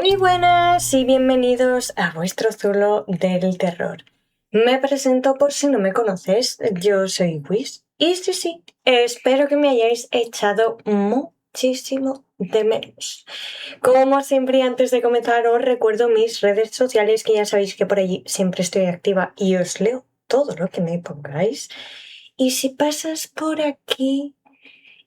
Muy buenas y bienvenidos a vuestro Zulo del terror. Me presento por si no me conoces, yo soy Wiz y sí, espero que me hayáis echado muchísimo de menos. Como siempre, antes de comenzar os recuerdo mis redes sociales, que ya sabéis que por allí siempre estoy activa y os leo todo lo que me pongáis. Y si pasas por aquí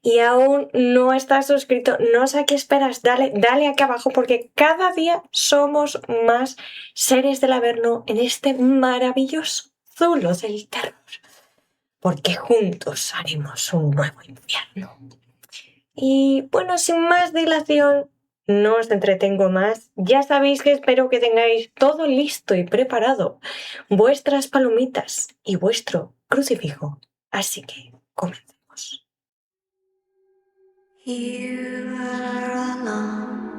y aún no estás suscrito, no sé a qué esperas, dale aquí abajo, porque cada día somos más seres del Averno en este maravilloso Zulo del terror, porque juntos haremos un nuevo infierno. Y bueno, sin más dilación, no os entretengo más. Ya sabéis que espero que tengáis todo listo y preparado, vuestras palomitas y vuestro crucifijo. Así que comencemos. You are alone,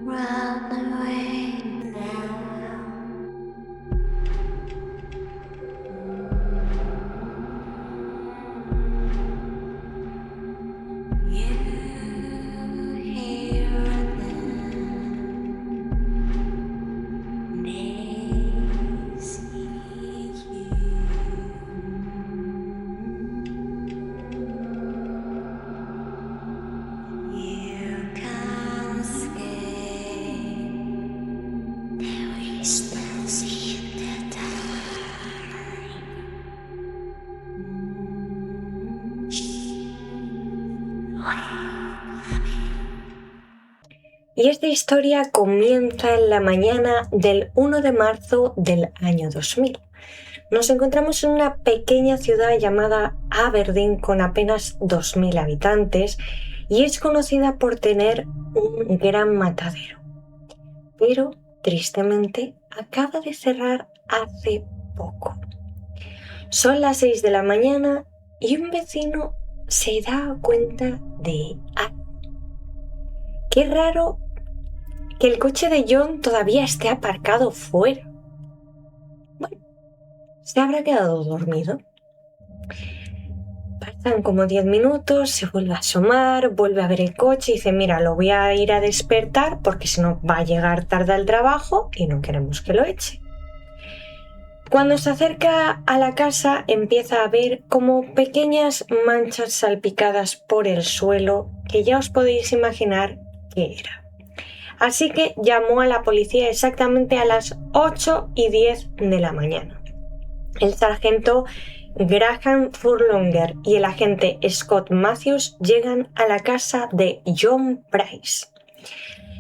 run away now. You hear them, they see you. You can't escape their whispers in the dark. Y esta historia comienza en la mañana del 1 de marzo del año 2000. Nos encontramos en una pequeña ciudad llamada Aberdeen con apenas 2000 habitantes y es conocida por tener un gran matadero. Pero, tristemente, acaba de cerrar hace poco. Son las 6 de la mañana y un vecino se da cuenta de algo. Qué raro que el coche de John todavía esté aparcado fuera. Bueno, ¿se habrá quedado dormido? Pasan como 10 minutos, se vuelve a asomar, vuelve a ver el coche y dice, mira, lo voy a ir a despertar porque si no va a llegar tarde al trabajo y no queremos que lo eche. Cuando se acerca a la casa empieza a ver como pequeñas manchas salpicadas por el suelo que ya os podéis imaginar qué era. Así que llamó a la policía exactamente a las 8:10 de la mañana. El sargento Graham Furlonger y el agente Scott Matthews llegan a la casa de John Price.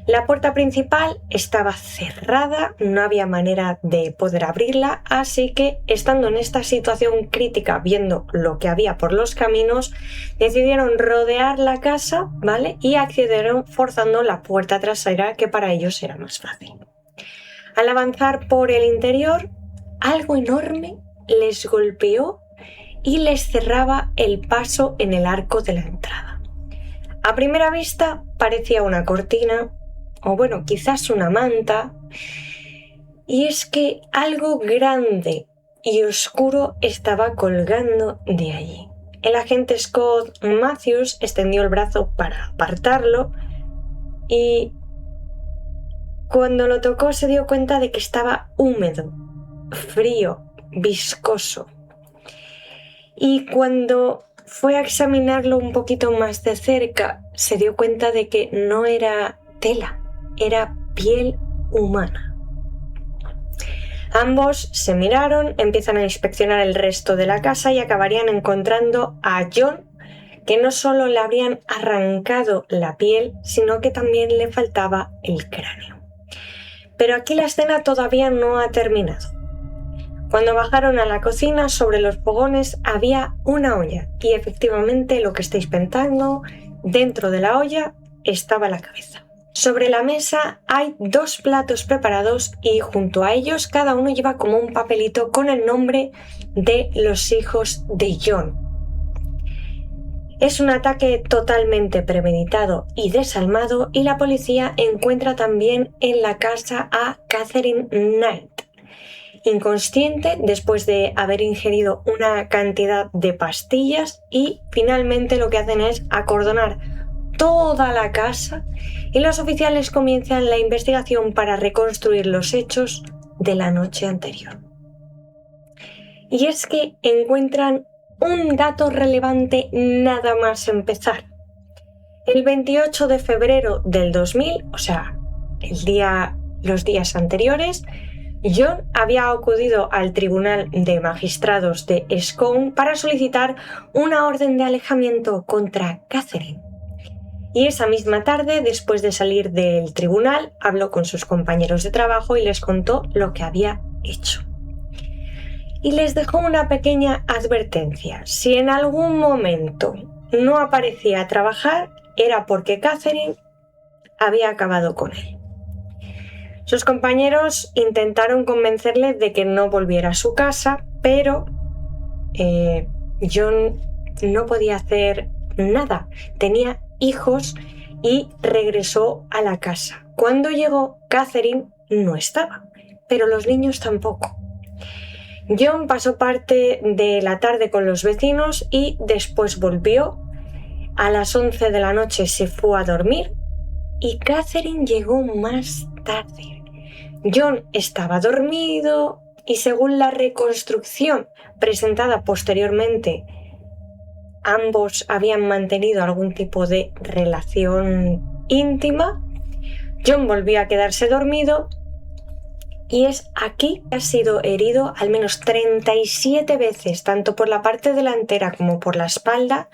La puerta principal estaba cerrada, no había manera de poder abrirla, así que, estando en esta situación crítica, viendo lo que había por los caminos, decidieron rodear la casa, ¿vale? Y accedieron forzando la puerta trasera, que para ellos era más fácil. Al avanzar por el interior, algo enorme les golpeó y les cerraba el paso en el arco de la entrada. A primera vista parecía una cortina, o bueno, quizás una manta, y es que algo grande y oscuro estaba colgando de allí. El agente Scott Matthews extendió el brazo para apartarlo y cuando lo tocó se dio cuenta de que estaba húmedo, frío, viscoso. Y cuando fue a examinarlo un poquito más de cerca, se dio cuenta de que no era tela, era piel humana. Ambos se miraron, empiezan a inspeccionar el resto de la casa y acabarían encontrando a John, que no solo le habrían arrancado la piel, sino que también le faltaba el cráneo. Pero aquí la escena todavía no ha terminado. Cuando bajaron a la cocina, sobre los fogones había una olla y efectivamente lo que estáis pensando, dentro de la olla estaba la cabeza. Sobre la mesa hay 2 platos preparados y junto a ellos cada uno lleva como un papelito con el nombre de los hijos de John. Es un ataque totalmente premeditado y desalmado y la policía encuentra también en la casa a Catherine Knight, inconsciente después de haber ingerido una cantidad de pastillas y finalmente lo que hacen es acordonar toda la casa y los oficiales comienzan la investigación para reconstruir los hechos de la noche anterior. Y es que encuentran un dato relevante nada más empezar. El 28 de febrero del 2000, o sea, los días anteriores, John había acudido al Tribunal de Magistrados de Scone para solicitar una orden de alejamiento contra Catherine. Y esa misma tarde, después de salir del tribunal, habló con sus compañeros de trabajo y les contó lo que había hecho. Y les dejó una pequeña advertencia. Si en algún momento no aparecía a trabajar, era porque Catherine había acabado con él. Sus compañeros intentaron convencerle de que no volviera a su casa, pero John no podía hacer nada. Tenía hijos y regresó a la casa. Cuando llegó, Catherine no estaba, pero los niños tampoco. John pasó parte de la tarde con los vecinos y después volvió. A las 11 de la noche se fue a dormir y Catherine llegó más tarde. John estaba dormido y, según la reconstrucción presentada posteriormente, ambos habían mantenido algún tipo de relación íntima. John volvió a quedarse dormido y es aquí que ha sido herido al menos 37 veces, tanto por la parte delantera como por la espalda.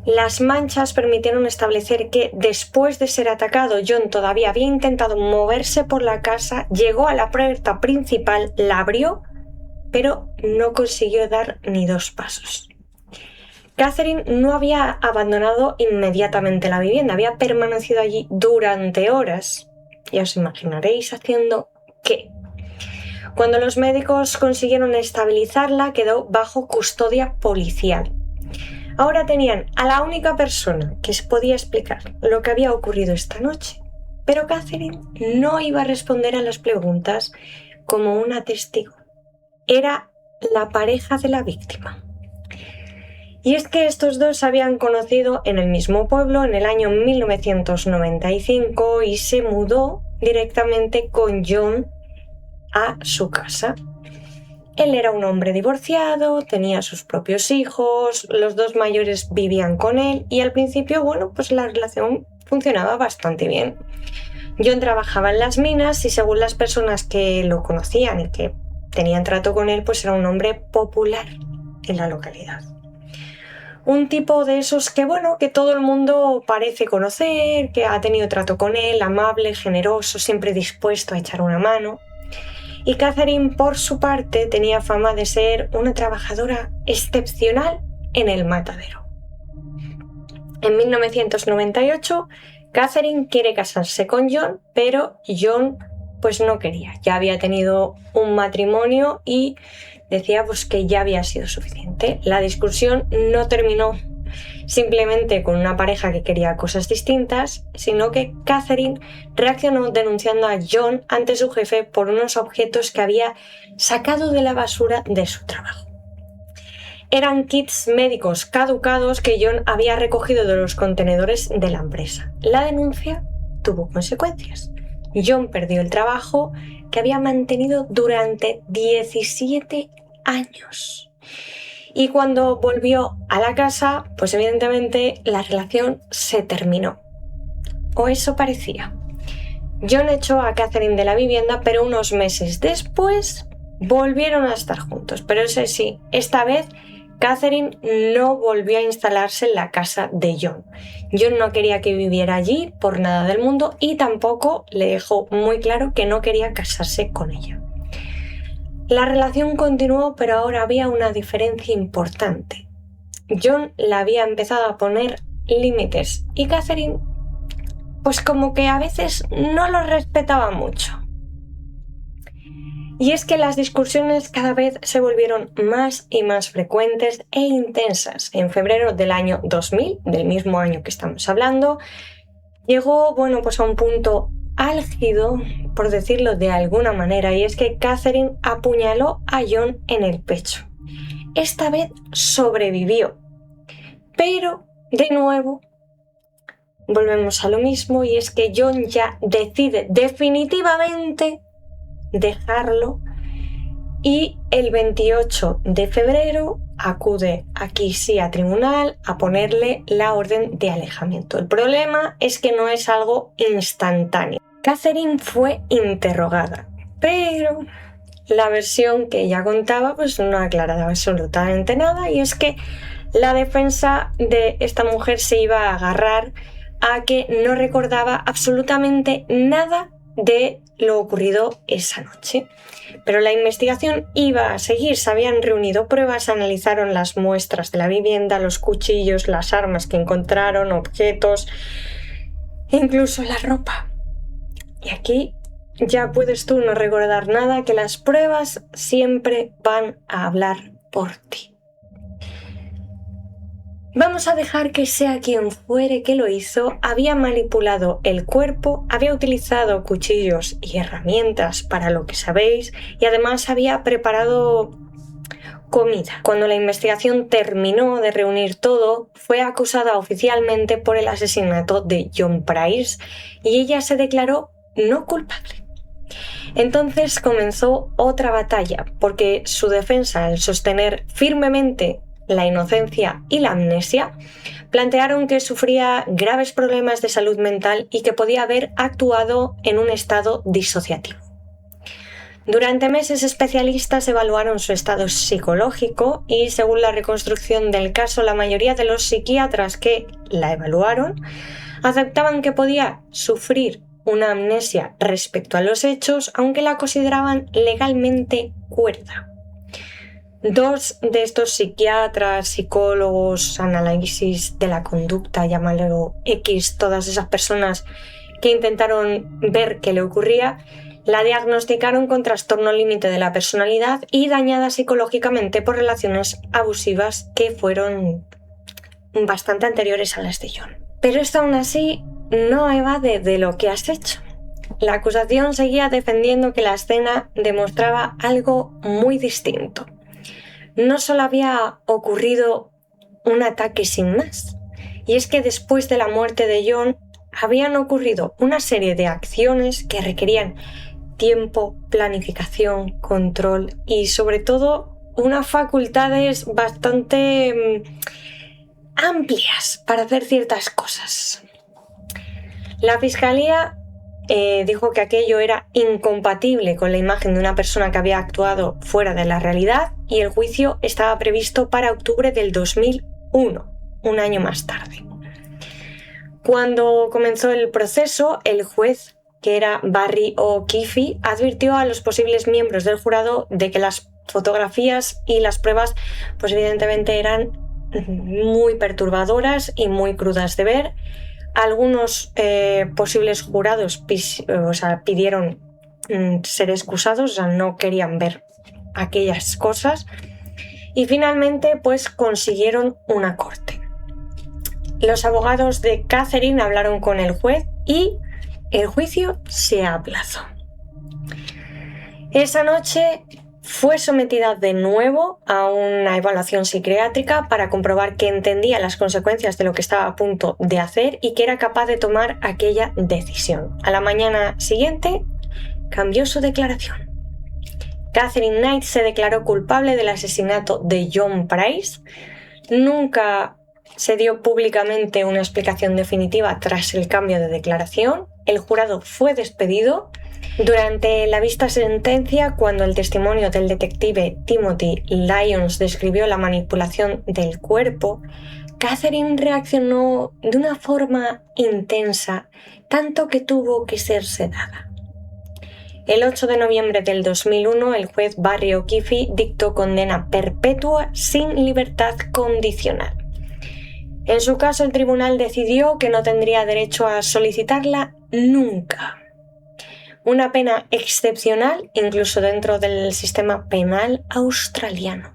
Las manchas permitieron establecer que después de ser atacado, John todavía había intentado moverse por la casa, llegó a la puerta principal, la abrió, pero no consiguió dar ni 2 pasos. Catherine no había abandonado inmediatamente la vivienda, había permanecido allí durante horas. Ya os imaginaréis haciendo qué. Cuando los médicos consiguieron estabilizarla, quedó bajo custodia policial. Ahora tenían a la única persona que se podía explicar lo que había ocurrido esta noche, pero Catherine no iba a responder a las preguntas como una testigo. Era la pareja de la víctima. Y es que estos dos se habían conocido en el mismo pueblo en el año 1995 y se mudó directamente con John a su casa. Él era un hombre divorciado, tenía sus propios hijos, los 2 mayores vivían con él y al principio, pues la relación funcionaba bastante bien. John trabajaba en las minas y, según las personas que lo conocían y que tenían trato con él, pues era un hombre popular en la localidad. Un tipo de esos que todo el mundo parece conocer, que ha tenido trato con él, amable, generoso, siempre dispuesto a echar una mano. Y Catherine, por su parte, tenía fama de ser una trabajadora excepcional en el matadero. En 1998, Catherine quiere casarse con John, pero John no quería. Ya había tenido un matrimonio y decía que ya había sido suficiente. La discusión no terminó simplemente con una pareja que quería cosas distintas, sino que Catherine reaccionó denunciando a John ante su jefe por unos objetos que había sacado de la basura de su trabajo. Eran kits médicos caducados que John había recogido de los contenedores de la empresa. La denuncia tuvo consecuencias. John perdió el trabajo que había mantenido durante 17 años. Y cuando volvió a la casa, evidentemente la relación se terminó. O eso parecía. John echó a Catherine de la vivienda, pero unos meses después volvieron a estar juntos. Pero eso sí, esta vez Catherine no volvió a instalarse en la casa de John. John no quería que viviera allí por nada del mundo y tampoco le dejó muy claro que no quería casarse con ella. La relación continuó, pero ahora había una diferencia importante. John le había empezado a poner límites y Catherine, como que a veces no los respetaba mucho. Y es que las discusiones cada vez se volvieron más y más frecuentes e intensas. En febrero del año 2000, del mismo año que estamos hablando, llegó a un punto álgido, por decirlo de alguna manera, y es que Catherine apuñaló a John en el pecho. Esta vez sobrevivió, pero de nuevo volvemos a lo mismo, y es que John ya decide definitivamente dejarlo y el 28 de febrero acude aquí sí a tribunal a ponerle la orden de alejamiento. El problema es que no es algo instantáneo. Catherine fue interrogada, pero la versión que ella contaba pues no aclaraba absolutamente nada, y es que la defensa de esta mujer se iba a agarrar a que no recordaba absolutamente nada de lo ocurrido esa noche. Pero la investigación iba a seguir, se habían reunido pruebas, analizaron las muestras de la vivienda, los cuchillos, las armas que encontraron, objetos, incluso la ropa. Y aquí ya puedes tú no recordar nada, que las pruebas siempre van a hablar por ti. Vamos a dejar que sea quien fuere que lo hizo, había manipulado el cuerpo, había utilizado cuchillos y herramientas para lo que sabéis, y además había preparado comida. Cuando la investigación terminó de reunir todo, fue acusada oficialmente por el asesinato de John Price y ella se declaró no culpable. Entonces comenzó otra batalla, porque su defensa, al sostener firmemente la inocencia y la amnesia, plantearon que sufría graves problemas de salud mental y que podía haber actuado en un estado disociativo. Durante meses, especialistas evaluaron su estado psicológico y, según la reconstrucción del caso, la mayoría de los psiquiatras que la evaluaron aceptaban que podía sufrir una amnesia respecto a los hechos, aunque la consideraban legalmente cuerda. Dos de estos psiquiatras, psicólogos, análisis de la conducta, llámalo X, todas esas personas que intentaron ver qué le ocurría, la diagnosticaron con trastorno límite de la personalidad y dañada psicológicamente por relaciones abusivas que fueron bastante anteriores a las de John. Pero esto aún así no evade de lo que has hecho. La acusación seguía defendiendo que la escena demostraba algo muy distinto. No solo había ocurrido un ataque sin más, y es que después de la muerte de John habían ocurrido una serie de acciones que requerían tiempo, planificación, control y sobre todo unas facultades bastante amplias para hacer ciertas cosas. La fiscalía dijo que aquello era incompatible con la imagen de una persona que había actuado fuera de la realidad, y el juicio estaba previsto para octubre del 2001, un año más tarde. Cuando comenzó el proceso, el juez, que era Barry O'Keefe, advirtió a los posibles miembros del jurado de que las fotografías y las pruebas pues evidentemente eran muy perturbadoras y muy crudas de ver. Algunos posibles jurados pidieron ser excusados, o sea, no querían ver aquellas cosas, y finalmente pues consiguieron una corte. Los abogados de Catherine hablaron con el juez y el juicio se aplazó. Esa noche fue sometida de nuevo a una evaluación psiquiátrica para comprobar que entendía las consecuencias de lo que estaba a punto de hacer y que era capaz de tomar aquella decisión. A la mañana siguiente cambió su declaración. Catherine Knight se declaró culpable del asesinato de John Price. Nunca se dio públicamente una explicación definitiva tras el cambio de declaración. El jurado fue despedido. Durante la vista sentencia, cuando el testimonio del detective Timothy Lyons describió la manipulación del cuerpo, Catherine reaccionó de una forma intensa, tanto que tuvo que ser sedada. El 8 de noviembre del 2001, el juez Barry O'Keefe dictó condena perpetua sin libertad condicional. En su caso, el tribunal decidió que no tendría derecho a solicitarla nunca. Una pena excepcional incluso dentro del sistema penal australiano.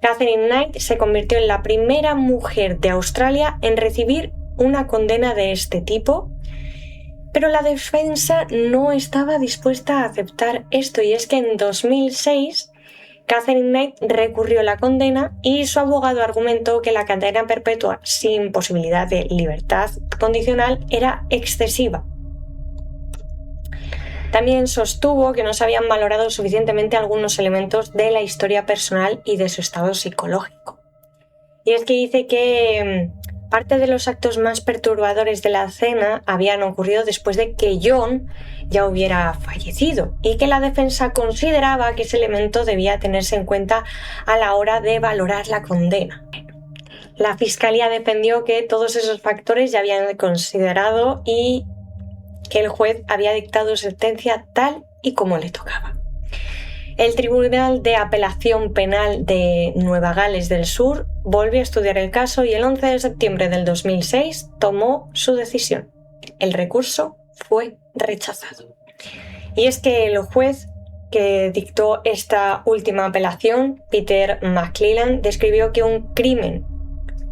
Catherine Knight se convirtió en la primera mujer de Australia en recibir una condena de este tipo, pero la defensa no estaba dispuesta a aceptar esto, y es que en 2006 Catherine Knight recurrió la condena y su abogado argumentó que la cadena perpetua sin posibilidad de libertad condicional era excesiva. También sostuvo que no se habían valorado suficientemente algunos elementos de la historia personal y de su estado psicológico. Y es que dice que parte de los actos más perturbadores de la cena habían ocurrido después de que John ya hubiera fallecido y que la defensa consideraba que ese elemento debía tenerse en cuenta a la hora de valorar la condena. La fiscalía defendió que todos esos factores ya habían considerado y que el juez había dictado sentencia tal y como le tocaba. El Tribunal de Apelación Penal de Nueva Gales del Sur volvió a estudiar el caso y el 11 de septiembre del 2006 tomó su decisión. El recurso fue rechazado. Y es que el juez que dictó esta última apelación, Peter McClelland, describió que un crimen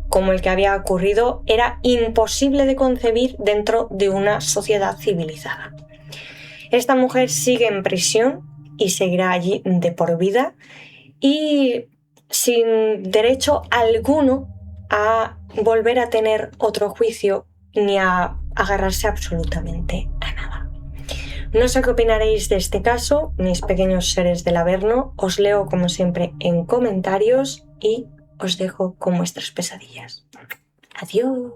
como el que había ocurrido era imposible de concebir dentro de una sociedad civilizada. Esta mujer sigue en prisión y seguirá allí de por vida y sin derecho alguno a volver a tener otro juicio ni a agarrarse absolutamente a nada. No sé qué opinaréis de este caso, mis pequeños seres del Averno. Os leo como siempre en comentarios y os dejo con vuestras pesadillas. Adiós.